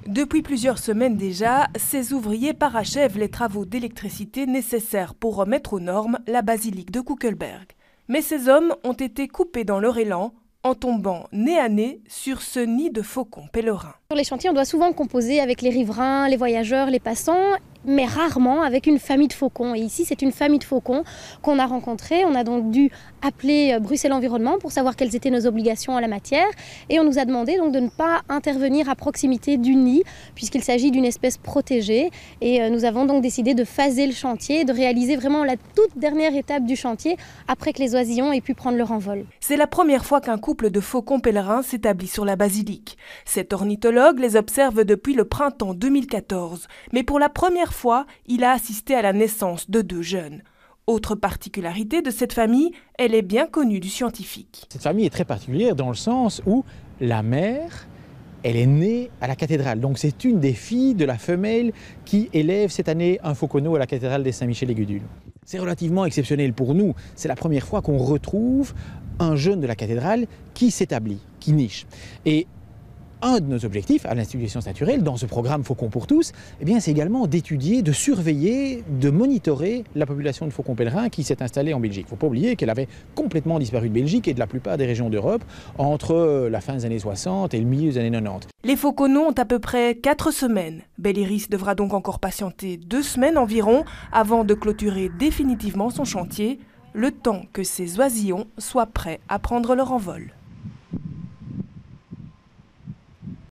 Depuis plusieurs semaines déjà, ces ouvriers parachèvent les travaux d'électricité nécessaires pour remettre aux normes la basilique de Kuckelberg. Mais ces hommes ont été coupés dans leur élan en tombant nez à nez sur ce nid de faucons pèlerins. Sur les chantiers, on doit souvent composer avec les riverains, les voyageurs, les passants, mais rarement avec une famille de faucons. Et ici, c'est une famille de faucons qu'on a rencontrée. On a donc dû appeler Bruxelles Environnement pour savoir quelles étaient nos obligations en la matière. Et on nous a demandé donc de ne pas intervenir à proximité du nid, puisqu'il s'agit d'une espèce protégée. Et nous avons donc décidé de phaser le chantier, de réaliser vraiment la toute dernière étape du chantier, après que les oisillons aient pu prendre leur envol. C'est la première fois qu'un couple de faucons pèlerins s'établit sur la basilique. Cet ornithologue les observe depuis le printemps 2014. Mais pour la première fois, il a assisté à la naissance de 2 jeunes. Autre particularité de cette famille, elle est bien connue du scientifique. Cette famille est très particulière dans le sens où la mère, elle est née à la cathédrale. Donc c'est une des filles de la femelle qui élève cette année un fauconneau à la cathédrale des Saint-Michel-et-Gudule. C'est relativement exceptionnel pour nous. C'est la première fois qu'on retrouve un jeune de la cathédrale qui s'établit, qui niche. Et un de nos objectifs à l'Institut des sciences naturelles, dans ce programme Faucons pour tous, c'est également d'étudier, de surveiller, de monitorer la population de faucons pèlerins qui s'est installée en Belgique. Il ne faut pas oublier qu'elle avait complètement disparu de Belgique et de la plupart des régions d'Europe entre la fin des années 60 et le milieu des années 90. Les fauconneaux ont à peu près 4 semaines. Belliris devra donc encore patienter 2 semaines environ avant de clôturer définitivement son chantier, le temps que ces oisillons soient prêts à prendre leur envol.